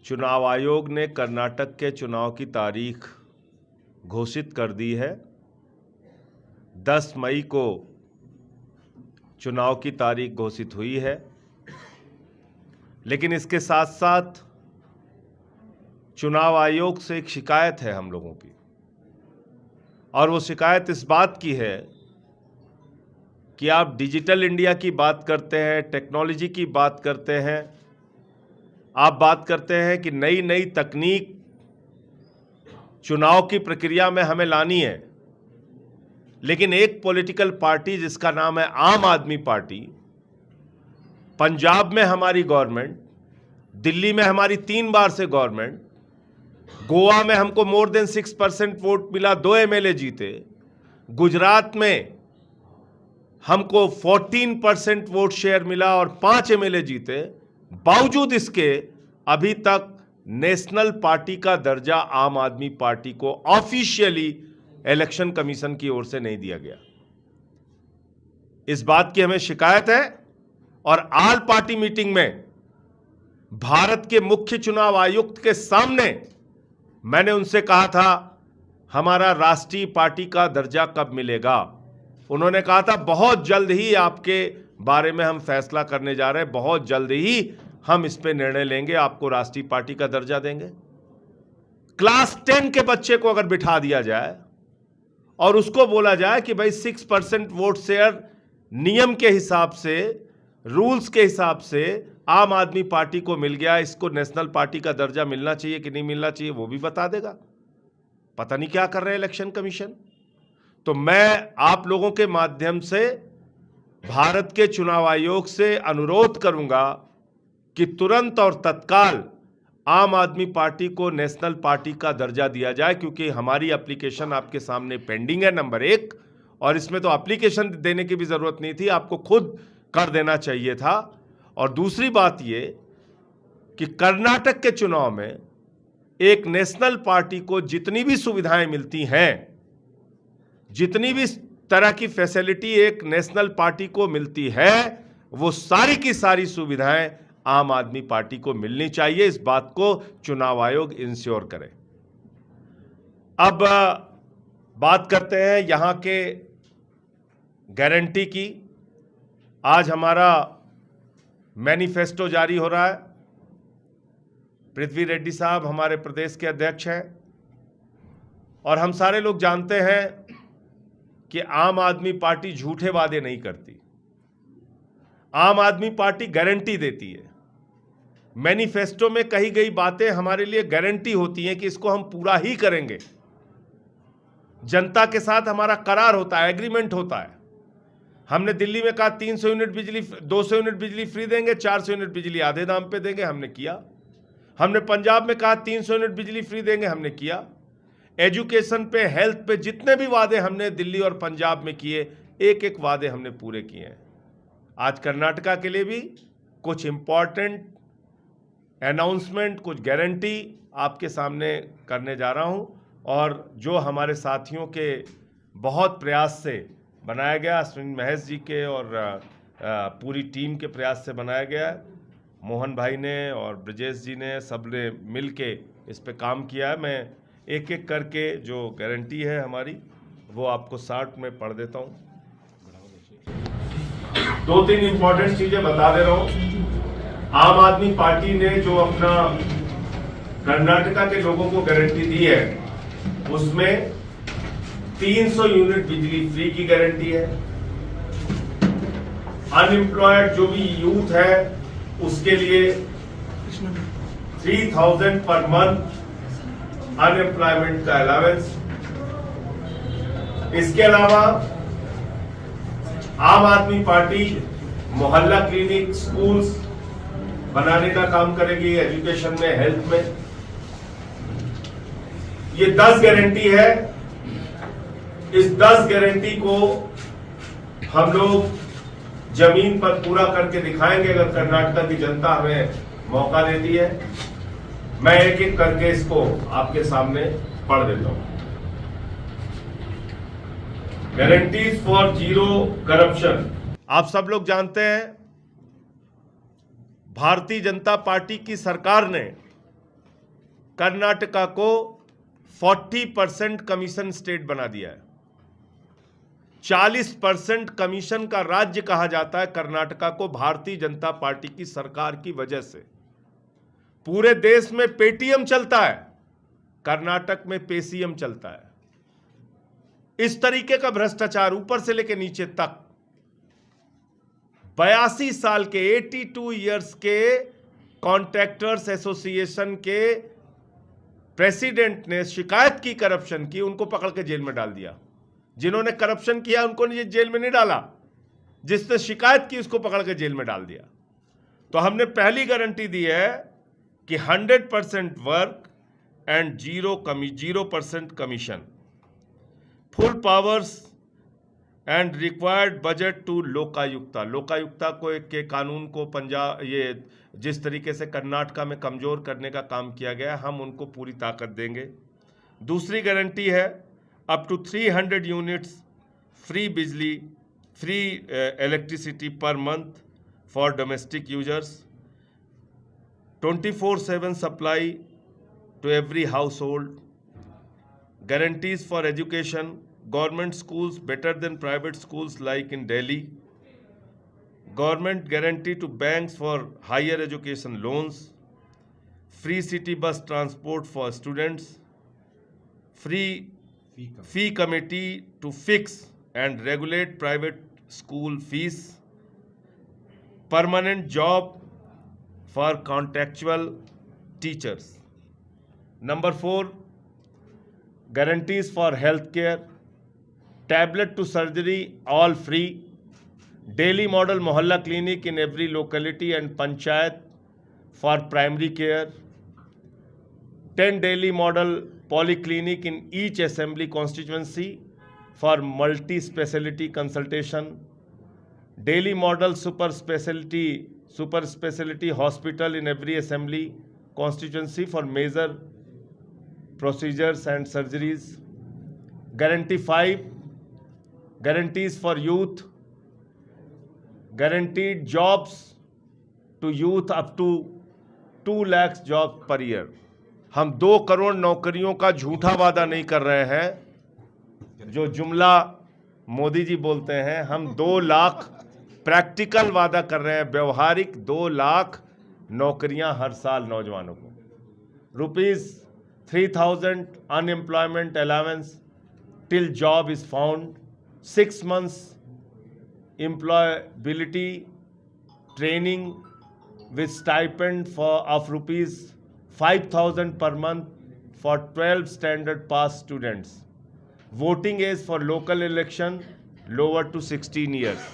चुनाव आयोग ने कर्नाटक के चुनाव की तारीख घोषित कर दी है। 10 मई को चुनाव की तारीख घोषित हुई है, लेकिन इसके साथ साथ चुनाव आयोग से एक शिकायत है हम लोगों की, और वो शिकायत इस बात की है कि आप डिजिटल इंडिया की बात करते हैं, टेक्नोलॉजी की बात करते हैं, आप बात करते हैं कि नई नई तकनीक चुनाव की प्रक्रिया में हमें लानी है, लेकिन एक पॉलिटिकल पार्टी जिसका नाम है आम आदमी पार्टी, पंजाब में हमारी गवर्नमेंट, दिल्ली में हमारी 3 बार से गवर्नमेंट, गोवा में हमको मोर देन 6% वोट मिला, 2 एमएलए जीते, गुजरात में हमको 14% वोट शेयर मिला और 5 एमएलए जीते, बावजूद इसके अभी तक नेशनल पार्टी का दर्जा आम आदमी पार्टी को ऑफिशियली इलेक्शन कमीशन की ओर से नहीं दिया गया। इस बात की हमें शिकायत है और ऑल पार्टी मीटिंग में भारत के मुख्य चुनाव आयुक्त के सामने मैंने उनसे कहा था हमारा राष्ट्रीय पार्टी का दर्जा कब मिलेगा। उन्होंने कहा था बहुत जल्द ही आपके बारे में हम फैसला करने जा रहे हैं, बहुत जल्द ही हम इस पे निर्णय लेंगे, आपको राष्ट्रीय पार्टी का दर्जा देंगे। क्लास 10 के बच्चे को अगर बिठा दिया जाए और उसको बोला जाए कि भाई 6% वोट शेयर नियम के हिसाब से, रूल्स के हिसाब से आम आदमी पार्टी को मिल गया, इसको नेशनल पार्टी का दर्जा मिलना चाहिए कि नहीं मिलना चाहिए वो भी बता देगा। पता नहीं क्या कर रहे हैं इलेक्शन कमीशन। तो मैं आप लोगों के माध्यम से भारत के चुनाव आयोग से अनुरोध करूंगा कि तुरंत और तत्काल आम आदमी पार्टी को नेशनल पार्टी का दर्जा दिया जाए, क्योंकि हमारी एप्लीकेशन आपके सामने पेंडिंग है, नंबर 1, और इसमें तो एप्लीकेशन देने की भी जरूरत नहीं थी, आपको खुद कर देना चाहिए था। और दूसरी बात ये कि कर्नाटक के चुनाव में एक नेशनल पार्टी को जितनी भी सुविधाएं मिलती हैं, जितनी भी तरह की फैसिलिटी एक नेशनल पार्टी को मिलती है, वो सारी की सारी सुविधाएं आम आदमी पार्टी को मिलनी चाहिए। इस बात को चुनाव आयोग इंश्योर करे। अब बात करते हैं यहां के गारंटी की। आज हमारा मैनिफेस्टो जारी हो रहा है। पृथ्वी रेड्डी साहब हमारे प्रदेश के अध्यक्ष हैं और हम सारे लोग जानते हैं कि आम आदमी पार्टी झूठे वादे नहीं करती। आम आदमी पार्टी गारंटी देती है। मैनिफेस्टो में कही गई बातें हमारे लिए गारंटी होती हैं कि इसको हम पूरा ही करेंगे। जनता के साथ हमारा करार होता है, एग्रीमेंट होता है। हमने दिल्ली में कहा 300 यूनिट बिजली, 200 यूनिट बिजली फ्री देंगे, 400 यूनिट बिजली आधे दाम पे देंगे, हमने किया। हमने पंजाब में कहा 300 यूनिट बिजली फ्री देंगे, हमने किया। एजुकेशन पे, हेल्थ पे जितने भी वादे हमने दिल्ली और पंजाब में किए, एक एक वादे हमने पूरे किए हैं। आज कर्नाटका के लिए भी कुछ इंपॉर्टेंट अनाउंसमेंट, कुछ गारंटी आपके सामने करने जा रहा हूं, और जो हमारे साथियों के बहुत प्रयास से बनाया गया, अश्विन महेश जी के और पूरी टीम के प्रयास से बनाया गया है। मोहन भाई ने और ब्रजेश जी ने, सब ने मिल के इस पे काम किया है। मैं एक एक करके जो गारंटी है हमारी वो आपको शॉर्ट में पढ़ देता हूँ। 2-3 इंपॉर्टेंट चीजें बता दे रहा हूँ। आम आदमी पार्टी ने जो अपना कर्नाटका के लोगों को गारंटी दी है, उसमें 300 यूनिट बिजली फ्री की गारंटी है। अनएम्प्लॉयड जो भी यूथ है उसके लिए 3000 पर मंथ अनएम्प्लॉयमेंट का अलावेंस। इसके अलावा आम आदमी पार्टी मोहल्ला क्लिनिक, स्कूल्स बनाने का काम करेगी, एजुकेशन में, हेल्थ में। ये 10 गारंटी है। इस 10 गारंटी को हम लोग जमीन पर पूरा करके दिखाएंगे अगर कर्नाटक की जनता हमें मौका देती है। मैं एक एक करके इसको आपके सामने पढ़ देता हूं। Guarantees for zero corruption. आप सब लोग जानते हैं भारतीय जनता पार्टी की सरकार ने कर्नाटका को 40% कमीशन स्टेट बना दिया है। 40% कमीशन का राज्य कहा जाता है कर्नाटका को भारतीय जनता पार्टी की सरकार की वजह से। पूरे देश में पेटीएम चलता है, कर्नाटक में पेसीएम चलता है। इस तरीके का भ्रष्टाचार ऊपर से लेकर नीचे तक। 82 साल के 82 इयर्स के कॉन्ट्रैक्टर्स एसोसिएशन के प्रेसिडेंट ने शिकायत की करप्शन की, उनको पकड़ के जेल में डाल दिया। जिन्होंने करप्शन किया उनको जेल में नहीं डाला, जिसने शिकायत की उसको पकड़ के जेल में डाल दिया। तो हमने पहली गारंटी दी है कि 100% work and 0% commission, full powers and required budget to Lokayukta. Lokayukta को के कानून को पंजाब, ये जिस तरीके से कर्नाटका में कमज़ोर करने का काम किया गया, हम उनको पूरी ताकत देंगे। दूसरी गारंटी है अप टू 300 यूनिट्स फ्री बिजली, free electricity per month for domestic users, 24/7 supply to every household, guarantees for education, government schools better than private schools like in Delhi, government guarantee to banks for higher education loans, free city bus transport for students, free fee committee to fix and regulate private school fees, permanent job for contractual teachers. Number 4, guarantees for healthcare, tablet to surgery all free, daily model mohalla clinic in every locality and panchayat for primary care, 10 daily model polyclinic in each assembly constituency for multi-speciality consultation, daily model super speciality hospital in every assembly constituency for major procedures and surgeries. Guarantee 5, guarantees for youth, guaranteed jobs to youth up to 2 lakhs jobs per year. हम 2 करोड़ नौकरियों का झूठा वादा नहीं कर रहे हैं जो जुमला मोदी जी बोलते हैं। हम 2 लाख प्रैक्टिकल वादा कर रहे हैं, व्यवहारिक 2 लाख नौकरियां हर साल नौजवानों को। ₹3,000 unemployment allowance till job is found, 6 months employability training with stipend of ₹5,000 per month for 12 standard pass students. Voting age for local election lower to 16 years.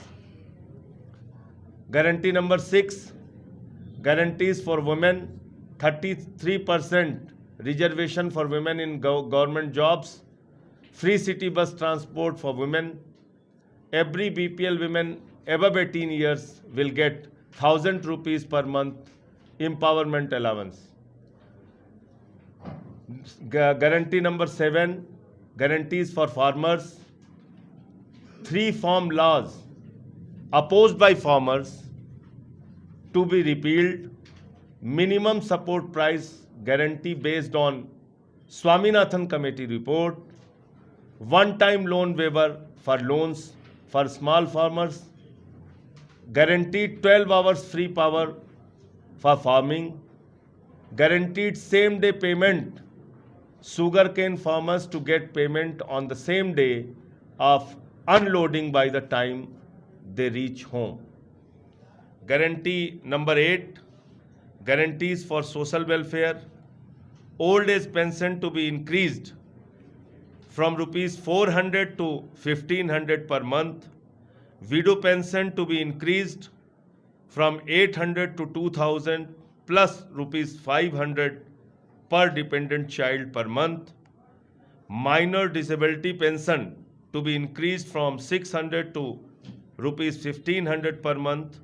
Guarantee number 6, guarantees for women, 33% reservation for women in government jobs, free city bus transport for women, every BPL women above 18 years will get ₹1,000 per month empowerment allowance. Guarantee number 7, guarantees for farmers, 3 farm laws opposed by farmers to be repealed, minimum support price guarantee based on Swaminathan Committee report, one-time loan waiver for loans for small farmers, guaranteed 12 hours free power for farming, guaranteed same-day payment, sugarcane farmers to get payment on the same day of unloading by the time they reach home. Guarantee number 8, guarantees for social welfare, old age pension to be increased from ₹400 to 1,500 per month, widow pension to be increased from 800 to 2,000 plus ₹500 per dependent child per month, minor disability pension to be increased from 600 to ₹1,500 per month,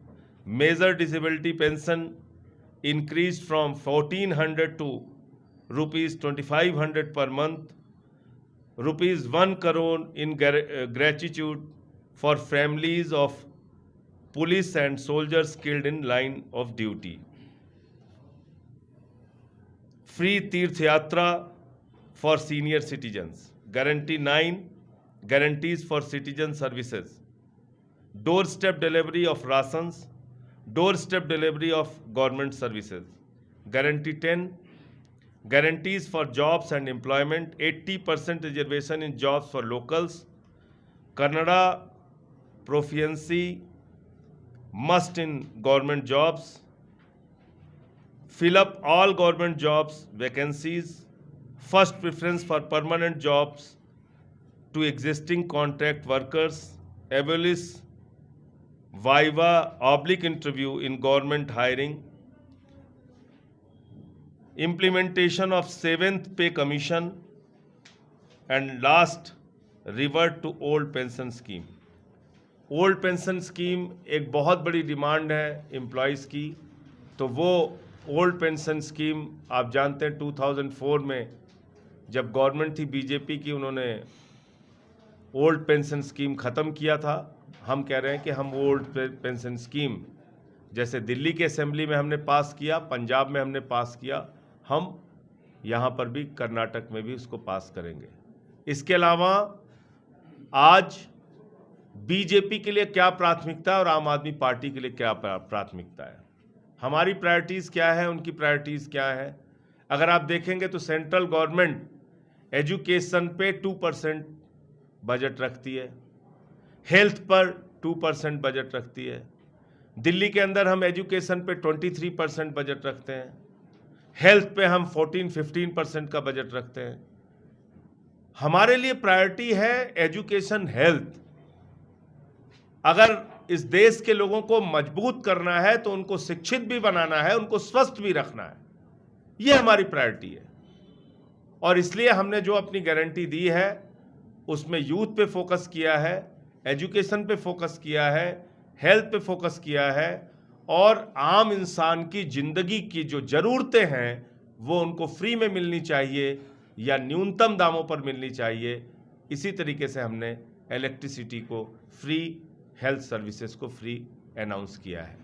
major disability pension increased from 1,400 to ₹2,500 per month, ₹1 crore in gratitude for families of police and soldiers killed in line of duty. free तीर्थ यात्रा for senior citizens. Guarantee 9 guarantees for citizen services. Doorstep delivery of rations, doorstep delivery of government services. Guarantee 10 guarantees for jobs and employment, 80% reservation in jobs for locals. Kannada proficiency must in government jobs. Fill up all government jobs vacancies. First preference for permanent jobs to existing contract workers. Abolish viva/interview in government hiring. Implementation of 7th pay commission. And last, revert to old pension scheme. Old pension scheme एक बहुत बड़ी demand है employees की, तो वो old pension scheme आप जानते हैं 2004 में जब गवर्नमेंट थी बीजेपी की, उन्होंने ओल्ड पेंशन स्कीम ख़त्म किया था। हम कह रहे हैं कि हम ओल्ड पेंशन स्कीम जैसे दिल्ली के असेंबली में हमने पास किया, पंजाब में हमने पास किया, हम यहाँ पर भी कर्नाटक में भी उसको पास करेंगे। इसके अलावा आज बीजेपी के लिए क्या प्राथमिकता है और आम आदमी पार्टी के लिए क्या प्राथमिकता है, हमारी प्रायोरिटीज़ क्या है, उनकी प्रायोरिटीज़ क्या है। अगर आप देखेंगे तो सेंट्रल गवर्नमेंट एजुकेशन पे 2% बजट रखती है, हेल्थ पर 2% बजट रखती है। दिल्ली के अंदर हम एजुकेशन पे 23% बजट रखते हैं, हेल्थ पे हम 14-15% का बजट रखते हैं। हमारे लिए प्रायोरिटी है एजुकेशन, हेल्थ। अगर इस देश के लोगों को मजबूत करना है तो उनको शिक्षित भी बनाना है, उनको स्वस्थ भी रखना है, ये हमारी प्रायोरिटी है। और इसलिए हमने जो अपनी गारंटी दी है उसमें यूथ पे फोकस किया है, एजुकेशन पे फोकस किया है, हेल्थ पे फोकस किया है, और आम इंसान की ज़िंदगी की जो ज़रूरतें हैं वो उनको फ्री में मिलनी चाहिए या न्यूनतम दामों पर मिलनी चाहिए। इसी तरीके से हमने इलेक्ट्रिसिटी को फ्री, हेल्थ सर्विसेज को फ्री अनाउंस किया है।